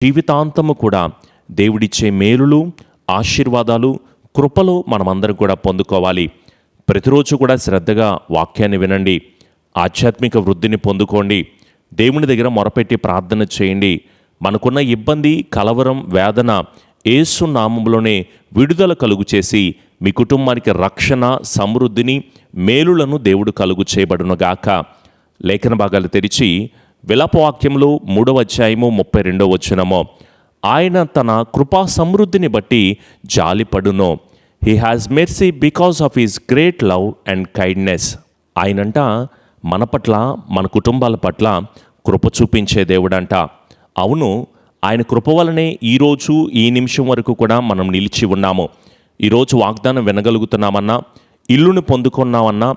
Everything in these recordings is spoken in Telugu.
జీవితాంతము కూడా దేవుడిచ్చే మేలులు, ఆశీర్వాదాలు, కృపలు మనమందరం కూడా పొందుకోవాలి. ప్రతిరోజు కూడా శ్రద్ధగా వాక్యాన్ని వినండి, ఆధ్యాత్మిక వృద్ధిని పొందుకోండి, దేవుని దగ్గర మొరపెట్టి ప్రార్థన చేయండి. మనకున్న ఇబ్బంది, కలవరం, వేదన యేసు నామములోనే విడుదల కలుగు చేసి మీ కుటుంబానికి రక్షణ, సమృద్ధిని, మేలులను దేవుడు కలుగు చేయబడునుగాక. లేఖన భాగాలు తెరిచి విలాపవాక్యములు 3వ అధ్యాయము 32వ వచనము, ఆయన తన కృపా సమృద్ధిని బట్టి జాలిపడును. He has mercy because of his great love and kindness. ఆయనంట మన పట్ల, మన కుటుంబాల పట్ల కృప చూపించే దేవుడంట. అవును, ఆయన కృప వలనే ఈరోజు ఈ నిమిషం వరకు కూడా మనం నిలిచి ఉన్నాము. ఈరోజు వాగ్దానం వినగలుగుతున్నామన్నా, ఇల్లును పొందుకున్నామన్నా,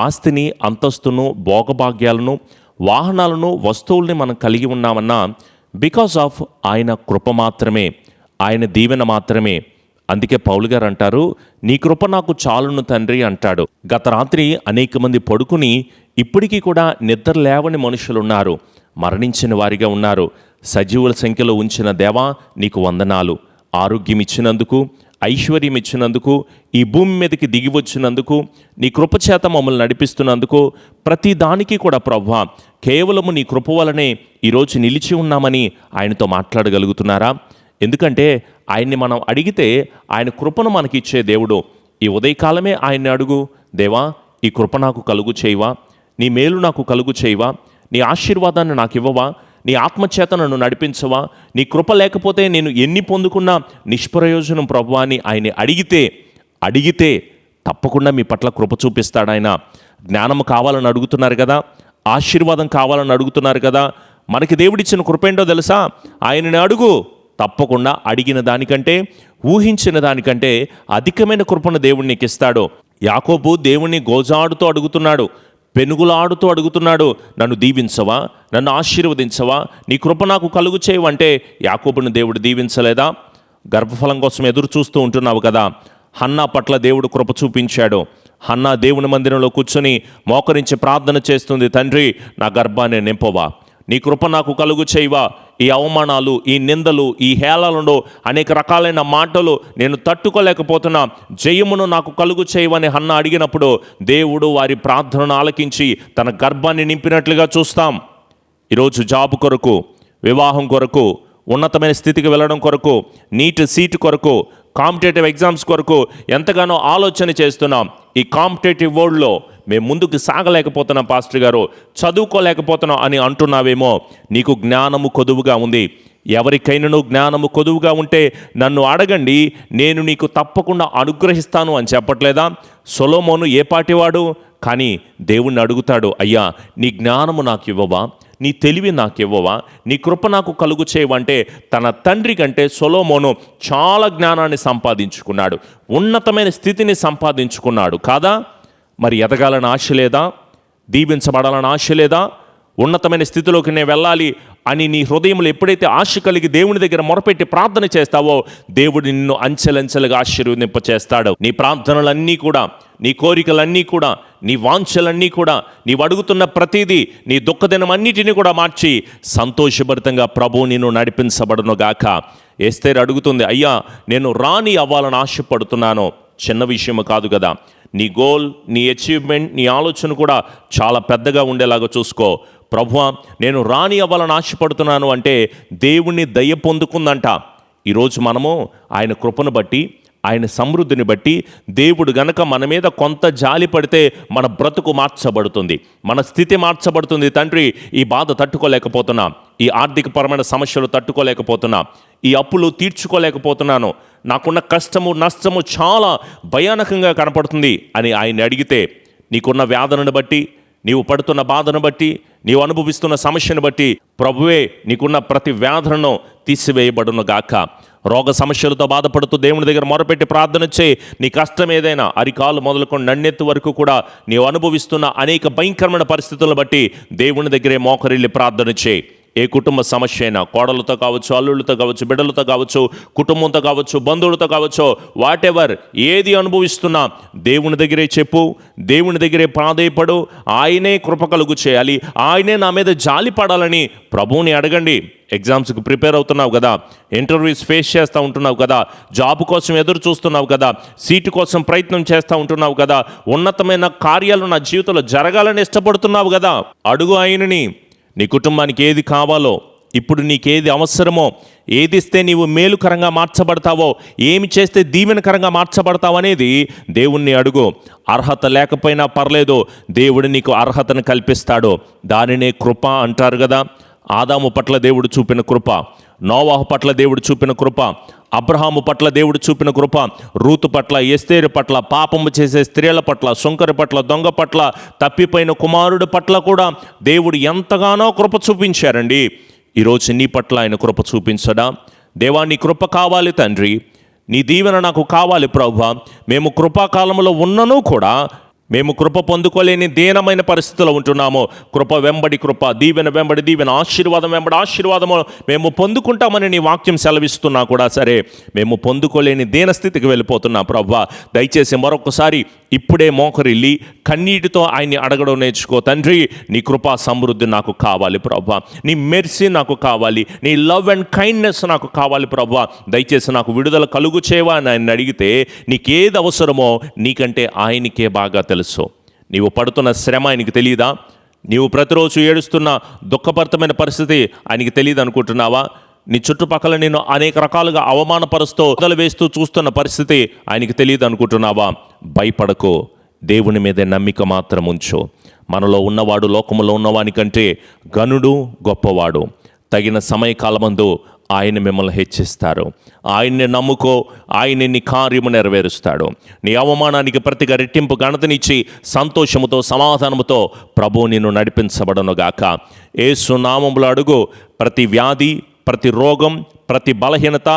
ఆస్తిని, అంతస్తును, భోగభాగ్యాలను, వాహనాలను, వస్తువుల్ని మనం కలిగి ఉన్నామన్నా బికాస్ ఆఫ్ ఆయన కృప మాత్రమే, ఆయన దీవెన మాత్రమే. అందుకే పౌలు గారు అంటారు, నీ కృప నాకు చాలును తండ్రి అంటాడు. గత రాత్రి అనేక మంది పడుకుని ఇప్పటికీ కూడా నిద్ర లేవని మనుషులున్నారు, మరణించిన వారిగా ఉన్నారు. సజీవుల సంఖ్యలో ఉంచిన దేవా నీకు వందనాలు. ఆరోగ్యం ఇచ్చినందుకు, ఐశ్వర్యం ఇచ్చినందుకు, ఈ భూమి మీదకి దిగి వచ్చినందుకు, నీ కృపచేత మమ్మల్ని నడిపిస్తున్నందుకు, ప్రతి దానికి కూడా ప్రభువా కేవలము నీ కృప వలనే ఈరోజు నిలిచి ఉన్నామని ఆయనతో మాట్లాడగలుగుతున్నారా? ఎందుకంటే ఆయన్ని మనం అడిగితే ఆయన కృపను మనకిచ్చే దేవుడు. ఈ ఉదయకాలమే ఆయన్ని అడుగు, దేవా ఈ కృప నాకు కలుగు చేయవా, నీ మేలు నాకు కలుగు చేయవా, నీ ఆశీర్వాదాన్ని నాకు ఇవ్వవా, నీ ఆత్మచేత నన్ను నడిపించవా, నీ కృప లేకపోతే నేను ఎన్ని పొందుకున్నా నిష్ప్రయోజనం ప్రభువా అని ఆయన్ని అడిగితే తప్పకుండా మీ పట్ల కృప చూపిస్తాడు ఆయన. జ్ఞానం కావాలని అడుగుతున్నారు కదా, ఆశీర్వాదం కావాలని అడుగుతున్నారు కదా, మనకి దేవుడిచ్చిన కృప ఏంటో తెలుసా? ఆయనని అడుగు, తప్పకుండా అడిగిన దానికంటే, ఊహించిన దానికంటే అధికమైన కృపను దేవుడు నీకు ఇస్తాడు. యాకోబు దేవుణ్ణి గోజాడుతూ అడుగుతున్నాడు, పెనుగులాడుతూ అడుగుతున్నాడు, నన్ను దీవించవా, నన్ను ఆశీర్వదించవా, నీ కృప నాకు కలుగు చేయవంటే యాకోబుని దేవుడు దీవించలేదా? గర్భఫలం కోసం ఎదురు చూస్తూ ఉంటున్నావు కదా, హన్నా పట్ల దేవుడు కృప చూపించాడు. హన్నా దేవుని మందిరంలో కూర్చొని మోకరించి ప్రార్థన చేస్తుంది, తండ్రి నా గర్భాన్ని నింపవా, నీ కృప నాకు కలుగు చేయవా, ఈ అవమానాలు, ఈ నిందలు, ఈ హేళనలు, అనేక రకాలైన మాటలు నేను తట్టుకోలేకపోతున్నా, జయమును నాకు కలుగు చేయవని హన్న అడిగినప్పుడు దేవుడు వారి ప్రార్థనను ఆలకించి తన గర్భాన్ని నింపినట్లుగా చూస్తాం. ఈరోజు జాబ్ కొరకు, వివాహం కొరకు, ఉన్నతమైన స్థితికి వెళ్ళడం కొరకు, నీట్ సీటు కొరకు, కాంపిటేటివ్ ఎగ్జామ్స్ కొరకు ఎంతగానో ఆలోచన చేస్తున్నాం. ఈ కాంపిటేటివ్ వరల్డ్లో మేము ముందుకు సాగలేకపోతున్నాం పాస్టర్ గారు, చదువుకోలేకపోతున్నాం అని అంటున్నావేమో. నీకు జ్ఞానము కొదువుగా ఉంది. ఎవరికైనాను జ్ఞానము కొదువుగా ఉంటే నన్ను అడగండి, నేను నీకు తప్పకుండా అనుగ్రహిస్తాను అని చెప్పట్లేదా? సొలొమోను ఏ పాటివాడు? కానీ దేవుణ్ణి అడుగుతాడు, అయ్యా నీ జ్ఞానము నాకు ఇవ్వవా, నీ తెలివి నాకు ఇవ్వవా, నీ కృప నాకు కలుగు చేయవంటే తన తండ్రి కంటే సొలొమోను చాలా జ్ఞానాన్ని సంపాదించుకున్నాడు, ఉన్నతమైన స్థితిని సంపాదించుకున్నాడు కాదా? మరి ఎదగాలని ఆశ లేదా? దీవించబడాలని ఆశ లేదా? ఉన్నతమైన స్థితిలోకి నేను వెళ్ళాలి అని నీ హృదయంలో ఎప్పుడైతే ఆశ కలిగి దేవుని దగ్గర మొరపెట్టి ప్రార్థన చేస్తావో దేవుడు నిన్ను అంచెలంచెలుగా ఆశీర్వదింపచేస్తాడు. నీ ప్రార్థనలన్నీ కూడా, నీ కోరికలన్నీ కూడా, నీ వాంఛలన్నీ కూడా, నీవు అడుగుతున్న ప్రతిదీ, నీ దుఃఖదినం అన్నిటినీ కూడా మార్చి సంతోషభరితంగా ప్రభువు నిన్ను నడిపించబడునుగాక. ఎస్తేరు అడుగుతుంది, అయ్యా నేను రాణి అవ్వాలని ఆశపడుతున్నాను. చిన్న విషయం కాదు కదా. నీ గోల్, నీ అచీవ్మెంట్, నీ ఆలోచన కూడా చాలా పెద్దగా ఉండేలాగా చూసుకో. ప్రభువా నేను రాణి అవ్వాలని ఆశపడుతున్నాను అంటే దేవుణ్ణి దయ పొందుకుందంట. ఈరోజు మనము ఆయన కృపను బట్టి, ఆయన సమృద్ధిని బట్టి దేవుడు గనక మన మీద కొంత జాలి పడితే మన బ్రతుకు మార్చబడుతుంది, మన స్థితి మార్చబడుతుంది. తండ్రి ఈ బాధ తట్టుకోలేకపోతున్నా, ఈ ఆర్థికపరమైన సమస్యలు తట్టుకోలేకపోతున్నా, ఈ అప్పులు తీర్చుకోలేకపోతున్నాను, నాకున్న కష్టము, నష్టము చాలా భయానకంగా కనపడుతుంది అని ఆయన అడిగితే, నీకున్న వ్యాధులను బట్టి, నీవు పడుతున్న బాధను బట్టి, నీవు అనుభవిస్తున్న సమస్యను బట్టి ప్రభువే నీకున్న ప్రతి వ్యాధులను తీసివేయబడును గాక. రోగ సమస్యలతో బాధపడుతూ దేవుని దగ్గర మొరపెట్టి ప్రార్థన చేయి. నీ కష్టం ఏదైనా, అరికాలు మొదలుకొని నన్నెత్తు వరకు కూడా నీవు అనుభవిస్తున్న అనేక భయంకరమైన పరిస్థితులను బట్టి దేవుని దగ్గరే మోకరిల్లి ప్రార్థన చేయి. ఏ కుటుంబ సమస్య అయినా, కోడలతో కావచ్చు, అల్లుళ్ళతో కావచ్చు, బిడ్డలతో కావచ్చు, కుటుంబంతో కావచ్చు, బంధువులతో కావచ్చు, వాట్ ఎవర్ ఏది అనుభవిస్తున్నా దేవుని దగ్గరే చెప్పు, దేవుని దగ్గరే ప్రాధేయపడు. ఆయనే కృప కలుగు చేయాలి, ఆయనే నా మీద జాలి పడాలని ప్రభువుని అడగండి. ఎగ్జామ్స్కి ప్రిపేర్ అవుతున్నావు కదా, ఇంటర్వ్యూస్ ఫేస్ చేస్తూ ఉంటున్నావు కదా, జాబ్ కోసం ఎదురు చూస్తున్నావు కదా, సీటు కోసం ప్రయత్నం చేస్తూ ఉంటున్నావు కదా, ఉన్నతమైన కార్యాలు నా జీవితంలో జరగాలని ఇష్టపడుతున్నావు కదా, అడుగు ఆయనని. నీ కుటుంబానికి ఏది కావాలో, ఇప్పుడు నీకేది అవసరమో, ఏది ఇస్తే నీవు మేలుకరంగా మార్చబడతావో, ఏమి చేస్తే దీవెనకరంగా మార్చబడతావు అనేది దేవుణ్ణి అడుగు. అర్హత లేకపోయినా పర్లేదు, దేవుడు నీకు అర్హతను కల్పిస్తాడు. దానినే కృప అంటారు కదా. ఆదాము పట్ల దేవుడు చూపిన కృప, నోవాహు పట్ల దేవుడు చూపిన కృప, అబ్రహాము పట్ల దేవుడు చూపిన కృప, రూతు పట్ల, ఎస్తేరు పట్ల, పాపము చేసే స్త్రీల పట్ల, సుంకరి పట్ల, దొంగ పట్ల, తప్పిపోయిన కుమారుడు పట్ల కూడా దేవుడు ఎంతగానో కృప చూపించారండి. ఈరోజు నీ పట్ల ఆయన కృప చూపించడా? దేవా, నీ కృప కావాలి తండ్రి, నీ దీవెన నాకు కావాలి ప్రభువా. మేము కృపాకాలంలో ఉన్నను కూడా మేము కృప పొందుకోలేని దీనమైన పరిస్థితిలో ఉంటున్నాము. కృప వెంబడి కృప, దీవెన వెంబడి దీవెన, ఆశీర్వాదం వెంబడి ఆశీర్వాదము మేము పొందుకుంటామని నీ వాక్యం సెలవిస్తున్నా కూడా సరే మేము పొందుకోలేని దీనస్థితికి వెళ్ళిపోతున్నాం ప్రభువా. దయచేసి మరొకసారి ఇప్పుడే మోకరిల్లి కన్నీటితో ఆయన్ని అడగడం నేర్చుకో తండ్రి. నీ కృపా సమృద్ధి నాకు కావాలి ప్రభువా, నీ మెర్సీ నాకు కావాలి, నీ లవ్ అండ్ కైండ్నెస్ నాకు కావాలి ప్రభువా. దయచేసి నాకు విడుదల కలుగు చేయవా అని ఆయన అడిగితే నీకేది అవసరమో నీకంటే ఆయనకే బాగా తెలుసు. నీవు పడుతున్న శ్రమ ఆయనకి తెలియదా? నీవు ప్రతిరోజు ఏడుస్తున్న దుఃఖభరితమైన పరిస్థితి ఆయనకి తెలియదు అనుకుంటున్నావా? నీ చుట్టుపక్కల నేను అనేక రకాలుగా అవమానపరుస్తూ వదలు వేస్తూ చూస్తున్న పరిస్థితి ఆయనకి తెలియదు అనుకుంటున్నావా? భయపడకు, దేవుని మీదే నమ్మిక మాత్రం ఉంచు. మనలో ఉన్నవాడు లోకములో ఉన్నవానికంటే గనుడు, గొప్పవాడు. తగిన సమయకాలమందు ఆయన మిమ్మల్ని హెచ్చిస్తారు. ఆయన్ని నమ్ముకో, ఆయన నీ కార్యము నెరవేరుస్తాడు. నీ అవమానానికి ప్రతిగా రెట్టింపు ఘనతనిచ్చి సంతోషముతో సమాధానముతో ప్రభువు నిన్ను నడిపించబడనుగాక. యేసు నామములో అడుగు. ప్రతి వ్యాధి, ప్రతి రోగం, ప్రతి బలహీనత,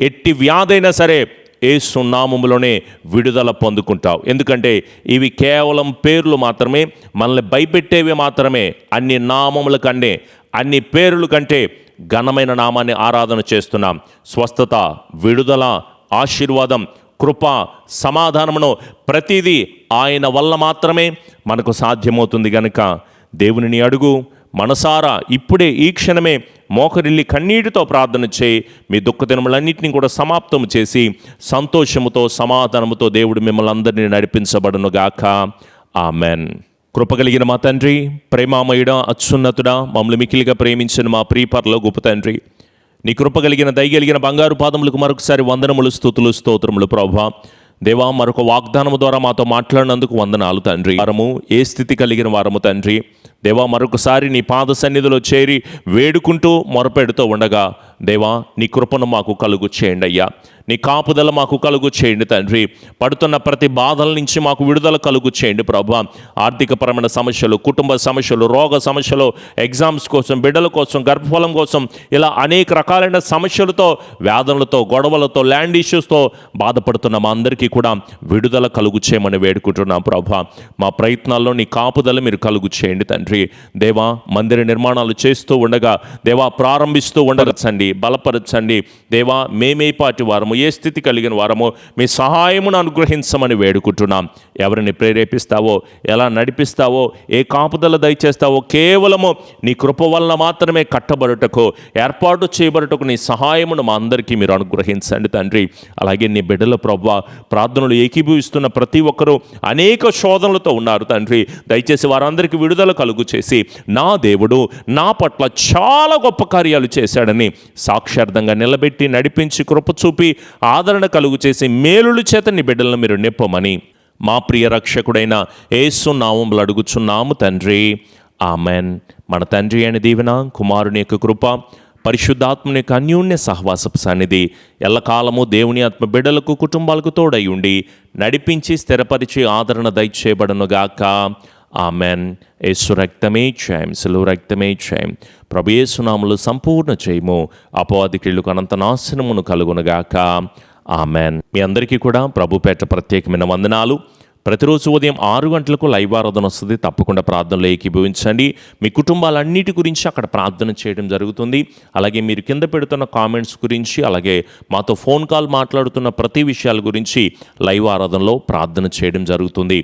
ఎట్టి వ్యాధైనా సరే యేసు నామములోనే విడుదల పొందుకుంటావు. ఎందుకంటే ఇవి కేవలం పేర్లు మాత్రమే, మనల్ని భయపెట్టేవి మాత్రమే. అన్ని నామముల కంటే, అన్ని పేర్ల కంటే ఘనమైన నామాన్ని ఆరాధన చేస్తున్నాం. స్వస్థత, విడుదల, ఆశీర్వాదం, కృప, సమాధానమును ప్రతిదీ ఆయన వల్ల మాత్రమే మనకు సాధ్యమవుతుంది. గనుక దేవునిని అడుగు. మనసారా ఇప్పుడే ఈ క్షణమే మోకరిల్లి కన్నీటితో ప్రార్థన చేయి. మీ దుఃఖదినములన్నింటినీ కూడా సమాప్తం చేసి సంతోషముతో సమాధానముతో దేవుడు మిమ్మల్ని అందరినీ నడిపించబడునుగాక. ఆమెన్. కృపగలిగిన మా తండ్రి, ప్రేమామయుడా, అత్యున్నతుడా, మమ్మల్ని మికిలిగా ప్రేమించిన మా ప్రియపరలో గొప్ప తండ్రి, నీ కృపగలిగిన దయగలిగిన బంగారు పాదములకు మరొకసారి వందనములు, స్తుతులు, స్తోత్రములు ప్రభువా. దేవా, మరొక వాగ్దానము ద్వారా మాతో మాట్లాడినందుకు వందనాలు తండ్రి. వారము ఏ స్థితి కలిగిన వారము తండ్రి. దేవా, మరొకసారి నీ పాద సన్నిధిలో చేరి వేడుకుంటూ మొరపెడుతూ ఉండగా దేవా, నీ కృపను మాకు కలుగు చేయండి అయ్యా. నీ కాపుదల మాకు కలుగు చేయండి తండ్రి. పడుతున్న ప్రతి బాధల నుంచి మాకు విడుదల కలుగు చేయండి ప్రభువా. ఆర్థికపరమైన సమస్యలు, కుటుంబ సమస్యలు, రోగ సమస్యలు, ఎగ్జామ్స్ కోసం, బిడ్డల కోసం, గర్భఫలం కోసం, ఇలా అనేక రకాలైన సమస్యలతో, వ్యాధులతో, గొడవలతో, ల్యాండ్ ఇష్యూస్తో బాధపడుతున్న మా అందరికీ కూడా విడుదల కలుగు చేయమని వేడుకుంటున్నాం ప్రభువా. మా ప్రయత్నాల్లో నీ కాపుదల మీరు కలుగు చేయండి తండ్రి. దేవా, మందిర నిర్మాణాలు చేస్తూ ఉండగా దేవా, ప్రారంభిస్తూ ఉండగచ్చండి, బలపరచండి. దేవా, మేమే పాటి వారము, ఏ స్థితి కలిగిన వారము, మీ సహాయమును అనుగ్రహించమని వేడుకుంటున్నాం. ఎవరిని ప్రేరేపిస్తావో, ఎలా నడిపిస్తావో, ఏ కాపుదల దయచేస్తావో కేవలము నీ కృప వలన మాత్రమే కట్టబడుటకు, ఏర్పాటు చేయబడుటకు నీ సహాయమును మా అందరికీ మీరు అనుగ్రహించండి తండ్రి. అలాగే నీ బిడ్డల ప్రభువా, ప్రార్థనలు ఏకీభవిస్తున్న ప్రతి ఒక్కరూ అనేక శోధనలతో ఉన్నారు తండ్రి. దయచేసి వారందరికీ విడుదల కలుగు చేసి, నా దేవుడు నా పట్ల చాలా గొప్ప కార్యాలు చేశాడని సాక్షార్థంగా నిలబెట్టి నడిపించి కృప చూపి ఆదరణ కలుగు చేసి మేలుల చేత నీ బిడ్డలను మీరు నింపమని మా ప్రియ రక్షకుడైన యేసు నామములో అడుగుచున్నాము తండ్రి. ఆమెన్. మన తండ్రి అయిన దీవెన, కుమారుని యొక్క కృప, పరిశుద్ధాత్మని యొక్క అన్యోన్య సహవాసపు సన్నిధి ఎల్లకాలము దేవుని ఆత్మ బిడ్డలకు, కుటుంబాలకు తోడై ఉండి నడిపించి స్థిరపరిచి ఆదరణ దయచేయబడునుగాక. ఆమెన్. యేసు రక్తమే జయం, సిలువ రక్తమే జయం. ప్రభు యేసు నామములో సంపూర్ణ జయము, అపవాది క్రియలకు అనంత నాశనమును కలుగునుగాక. ఆమెన్. మీ అందరికీ కూడా ప్రభు పేట ప్రత్యేకమైన వందనాలు. ప్రతిరోజు ఉదయం 6 గంటలకు లైవ్ ఆరాధన వస్తుంది. తప్పకుండా ప్రార్థనలో ఏకీభవించండి. మీ కుటుంబాలన్నిటి గురించి అక్కడ ప్రార్థన చేయడం జరుగుతుంది. అలాగే మీరు కింద పెడుతున్న కామెంట్స్ గురించి, అలాగే మాతో ఫోన్ కాల్ మాట్లాడుతున్న ప్రతి విషయాల గురించి లైవ్ ఆరాధనలో ప్రార్థన చేయడం జరుగుతుంది.